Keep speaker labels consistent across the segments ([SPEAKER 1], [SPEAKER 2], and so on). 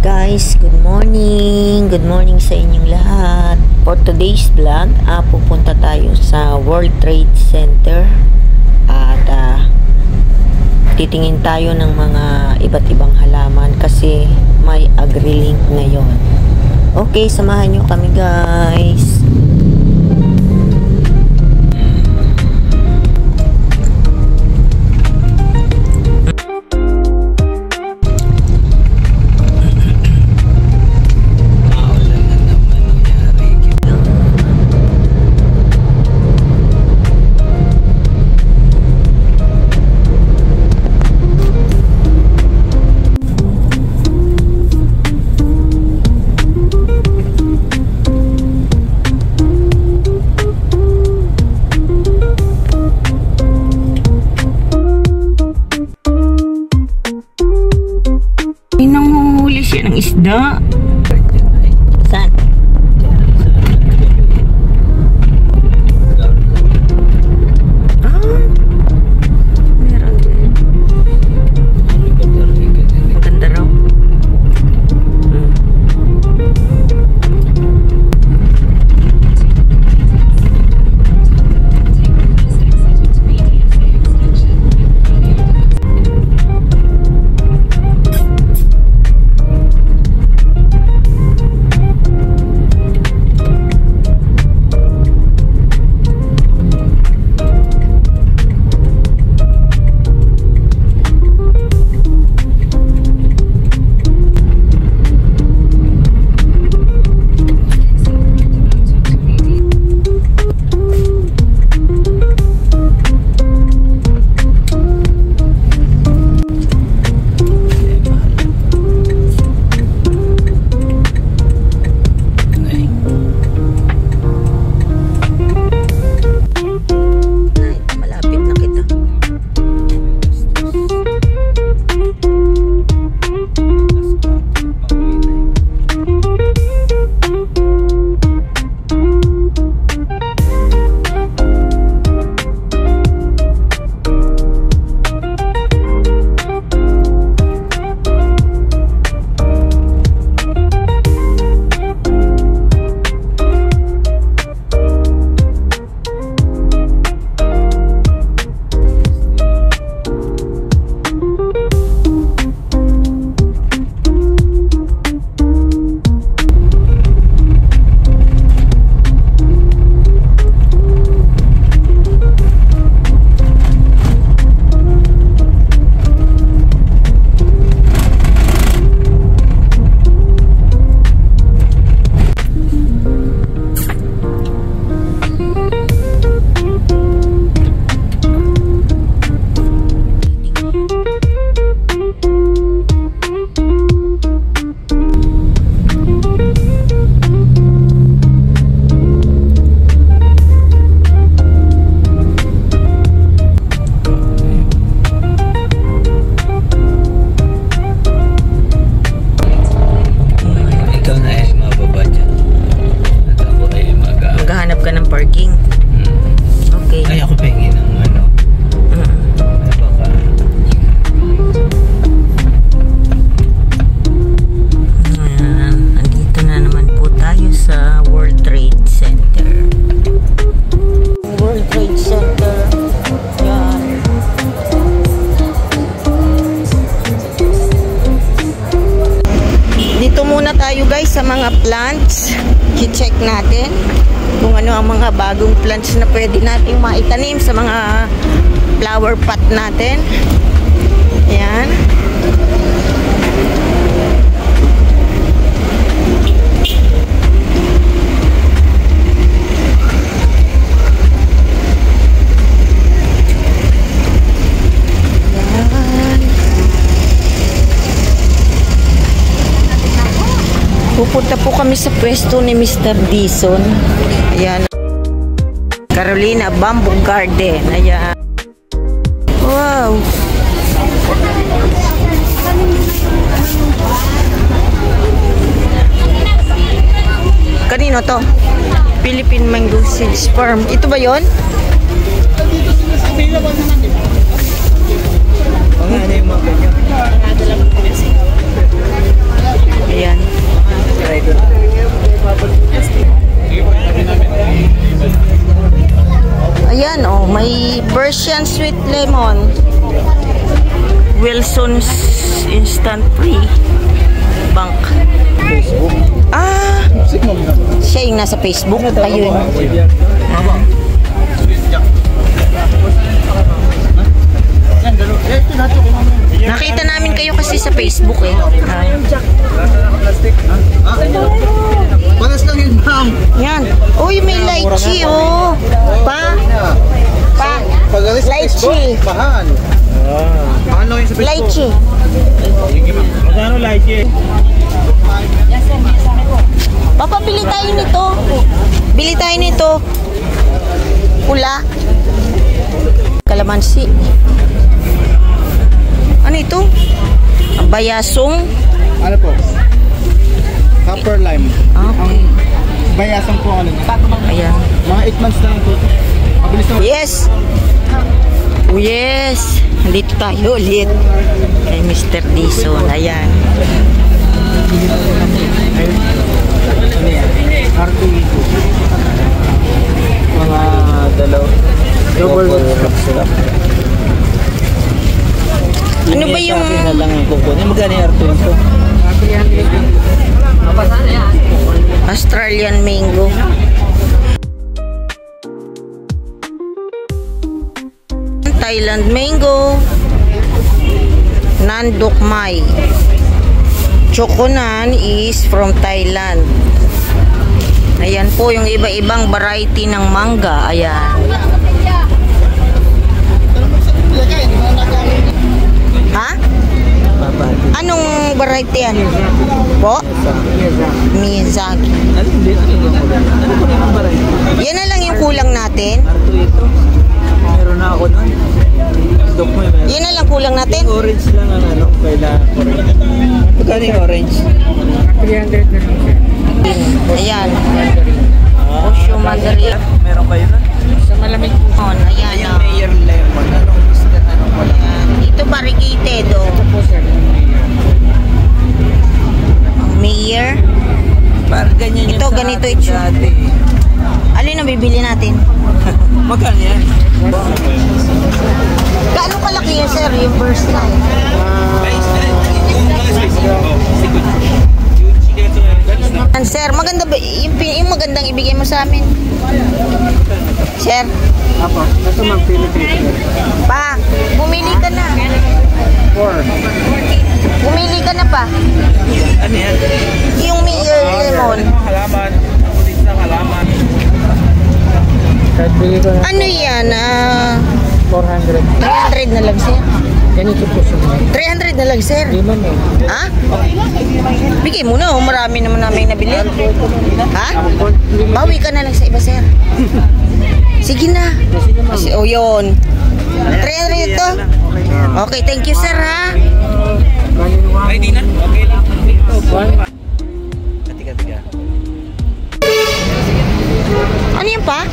[SPEAKER 1] Guys, good morning! Good morning sa inyong lahat. For today's vlog, pupunta tayo sa World Trade Center at titingin tayo ng mga iba't ibang halaman kasi may AgriLink ngayon. Okay, samahan nyo kami guys. Nanguhuli siya ng isda. Saan? Meron din. Maganda raw. Sa mga plants, i-check natin kung ano ang mga bagong plants na pwede nating maitanim sa mga flower pot natin. Ayan. Pupunta po kami sa pwesto ni Mr. Dison. Ayan. Carolina Bamboo Garden. Ayan. Wow. Kanino to? Philippine Mango Seeds Farm. Ito ba yon? Ayan. Persian sweet lemon. Wilson's instant free bank.
[SPEAKER 2] Facebook.
[SPEAKER 1] Ah, siya yung nasa Facebook. Ayun. Nakita namin kayo kasi sa Facebook eh.
[SPEAKER 2] Panas lang yun, ma'am.
[SPEAKER 1] Yan. Uy, may lychee oh. Pa. Lychee.
[SPEAKER 2] Mahal. Mahal lang yun sa Facebook.
[SPEAKER 1] Lychee.
[SPEAKER 2] Magkano lychee?
[SPEAKER 1] Papa, bili tayo nito. Bili tayo nito. Pula. Kalamansi. Ano ito? Ang bayasong.
[SPEAKER 2] Ano po? Copper lime.
[SPEAKER 1] Okay.
[SPEAKER 2] Bayasang po ano.
[SPEAKER 1] Ayan.
[SPEAKER 2] Mga 8 months na lang po. Mabilis na.
[SPEAKER 1] Yes. Oh yes. Dito tayo ulit. Kay Mr. Dison. Ayan.
[SPEAKER 2] Mga double sila.
[SPEAKER 1] Ano ba yung
[SPEAKER 2] na lang yung kukunin? Magkano yung Arto ito?
[SPEAKER 1] Australian mango? Thailand mango. Nandokmai. Chokonan is from Thailand. Ayan po yung iba-ibang variety ng mangga. Ayan. Ha? Anong variety yan? Po? Miyazaki. Yan na lang yung kulang natin.
[SPEAKER 2] Meron na ako nun. Stock mo yun.
[SPEAKER 1] Yan na lang kulang natin.
[SPEAKER 2] Orange lang ang ano. Kailangan orange. Magkano yung orange? 300 na lang siya.
[SPEAKER 1] Ayan. Osho Mandarin.
[SPEAKER 2] Meron kayo nun?
[SPEAKER 1] Sa malamig po. Ayan.
[SPEAKER 2] Yung Mayor Lemon. Anong isda? Anong wala?
[SPEAKER 1] Dito variegated oh. Mayor.
[SPEAKER 2] Parang ganyan yung
[SPEAKER 1] Ito,
[SPEAKER 2] sa
[SPEAKER 1] ganito
[SPEAKER 2] atin
[SPEAKER 1] ito.
[SPEAKER 2] dati.
[SPEAKER 1] Alin ang bibili natin?
[SPEAKER 2] Magkano yan?
[SPEAKER 1] Gaano kalaki yun, sir? Yung burst na. Sir, maganda ba? Yung magandang ibigay mo sa amin. Sir.
[SPEAKER 2] Apo, ito ma'am, Philippines.
[SPEAKER 1] Pa, bumili ka na.
[SPEAKER 2] 4.
[SPEAKER 1] Bumili ka na pa.
[SPEAKER 2] Ano yan?
[SPEAKER 1] Yung Mayor Lemon.
[SPEAKER 2] Halaman. Pulis ng halaman.
[SPEAKER 1] Ano yan?
[SPEAKER 2] 400.
[SPEAKER 1] 300 na lang, sir.
[SPEAKER 2] Ganito po siya.
[SPEAKER 1] 300 na lang, sir.
[SPEAKER 2] Di man eh.
[SPEAKER 1] Ha? Bigay mo na, oh. Marami naman namin nabili. Ha? Bawi ka na lang sa iba, sir. Sige na. Kasi, oh, yun. 300 ito. Okay, thank you, sir, ha?
[SPEAKER 2] Ay, di na. Okay lang. Tiga.
[SPEAKER 1] Ano yan pa?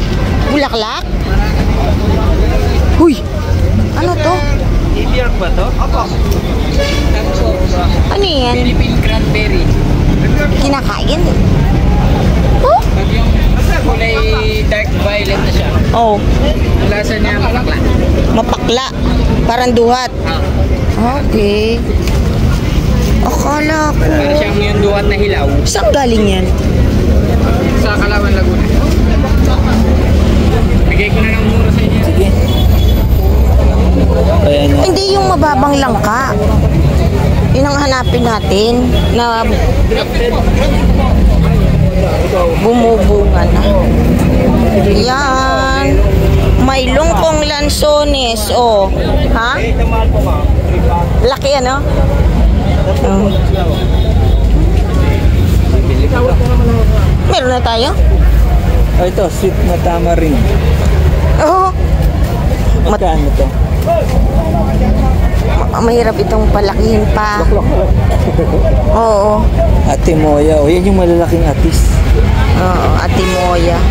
[SPEAKER 1] Bulaklak? Huy! Ano to?
[SPEAKER 2] Ibiyak ba to? Opo.
[SPEAKER 1] Ano yan?
[SPEAKER 2] Philippine cranberry.
[SPEAKER 1] Kinakain? Oh?
[SPEAKER 2] Yung kulay dark violet na siya.
[SPEAKER 1] Oh.
[SPEAKER 2] Ang lasa niya mapakla.
[SPEAKER 1] Mapakla. Parang duhat. Okay. Akala ko.
[SPEAKER 2] Para siyang yung duhat na hilaw.
[SPEAKER 1] Saan galing yan?
[SPEAKER 2] Sa Kalawan, Laguna. Bigay ko na ng mura sa inyo. Sige.
[SPEAKER 1] Hindi yung mababang langka. Yun ang hanapin natin na bumubunga na. Yan. May lungkong lansones. Oh. Ha? Laki ano? Meron na tayo?
[SPEAKER 2] Oh, ito, sweet na tamarind.
[SPEAKER 1] Oo.
[SPEAKER 2] Magkano to?
[SPEAKER 1] Mahirap itong palakihin pa. Oo.
[SPEAKER 2] Atimoya. O, yan yung malalaking atis.
[SPEAKER 1] Oo, Atimoya.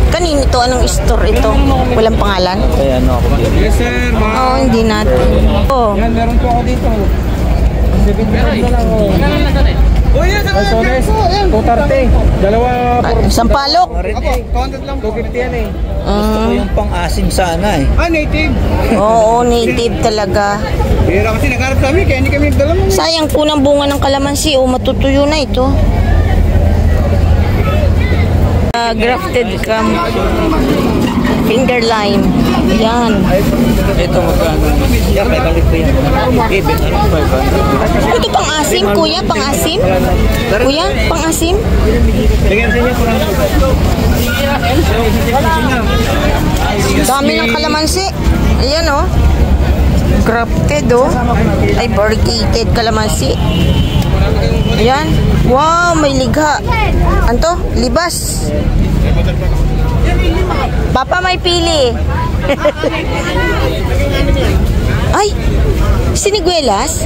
[SPEAKER 1] Kanino to? Anong store ito? Walang pangalan?
[SPEAKER 2] Kaya ano ako dito. Yes, sir.
[SPEAKER 1] Oo, hindi natin. Oo.
[SPEAKER 2] Yan, meron po ako dito. 75 na lang. Oh, yes, Calzones, 230. Dalawa,
[SPEAKER 1] Sampalok.
[SPEAKER 2] Opo, 200 lang. 250 yan eh.
[SPEAKER 3] Gusto ko yung pang-asim sana eh.
[SPEAKER 2] Native.
[SPEAKER 1] Oo, native talaga.
[SPEAKER 2] Bira kasi nagharap sa amin, kaya hindi kami nagdala mo.
[SPEAKER 1] Sayang po ng bunga ng kalamansi. O, matutuyo na ito. Grafted finger lime. Yan.
[SPEAKER 3] Ito magkano? Yan, may balik ko yan. Even, ano ba?
[SPEAKER 1] Ito pang-asim, kuya? Pang-asim? Kuya, pang-asim?
[SPEAKER 2] Bigyan sa inyo po lang.
[SPEAKER 1] Dami ng kalamansi. Ayan, oh. Grafted, oh. Ay, variegated kalamansi. Ayan. Wow, may ligha. Anto? Libas. Papa, may pili. Ay, siniguelas?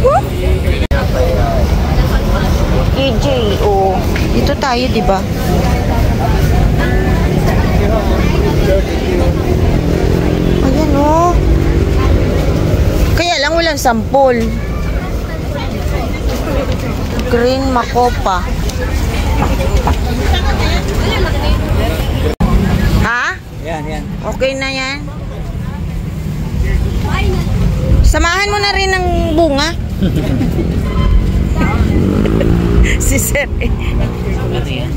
[SPEAKER 1] Huh? EJ, oh. Dito tayo, di ba? Ayan, oh. Kaya lang walang sampol. Green Macopa. Ha?
[SPEAKER 3] Yan.
[SPEAKER 1] Okay na yan. Samahan mo na rin ng bunga. Si Sir.
[SPEAKER 3] Ano yan?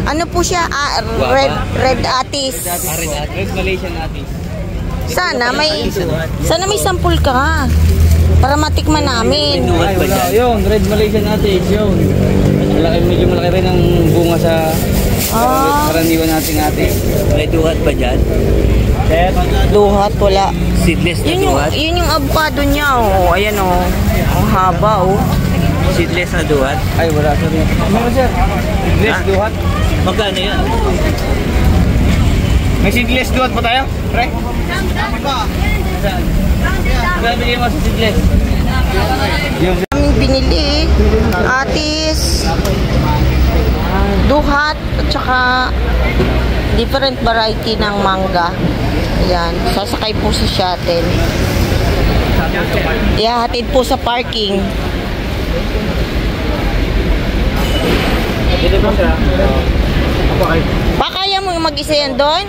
[SPEAKER 1] Ano po siya? Red Atis.
[SPEAKER 3] Red Malaysian natin.
[SPEAKER 1] Sana may sampul ka. Para matikman namin.
[SPEAKER 3] Ay, wala. Yun, Red Malaysian natin. Yun. Medyo malaki rin ang bunga sa karaniwan nating ate. May duhat ba dyan?
[SPEAKER 1] Duhat, wala.
[SPEAKER 3] Seedless na duhat?
[SPEAKER 1] Yun yung avocado niya, oh. Ayan, oh. Ang haba, oh.
[SPEAKER 3] Seedless na duhat?
[SPEAKER 2] Ay, wala sa rin. Meron sir. Seedless duhat.
[SPEAKER 3] Magkano yan?
[SPEAKER 2] May seedless duhat po tayo? Pre?
[SPEAKER 3] Magkano bigyan mo sa seedless?
[SPEAKER 1] Aming binili, atis, duhat, at saka different variety ng mangga. Ayan, sasakay po sa shuttle. Ihahatid po sa parking.
[SPEAKER 2] Ito po siya.
[SPEAKER 1] Pa, kaya mo mag-isa yan doon?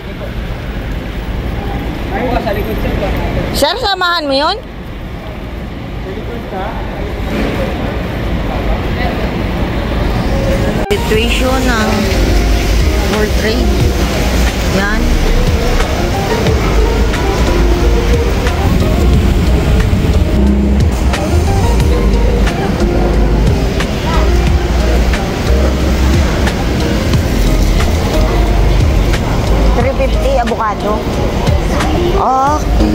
[SPEAKER 2] Ay, sa likod siya.
[SPEAKER 1] Sir, samahan mo yun? Situation ng World Trade. Yan. $350 avocado. Okay.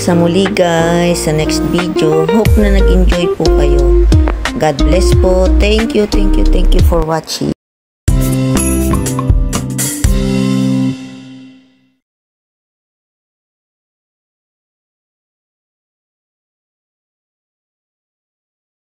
[SPEAKER 1] sa muli guys, sa next video. Hope na nag-enjoy po kayo. God bless po. Thank you for watching.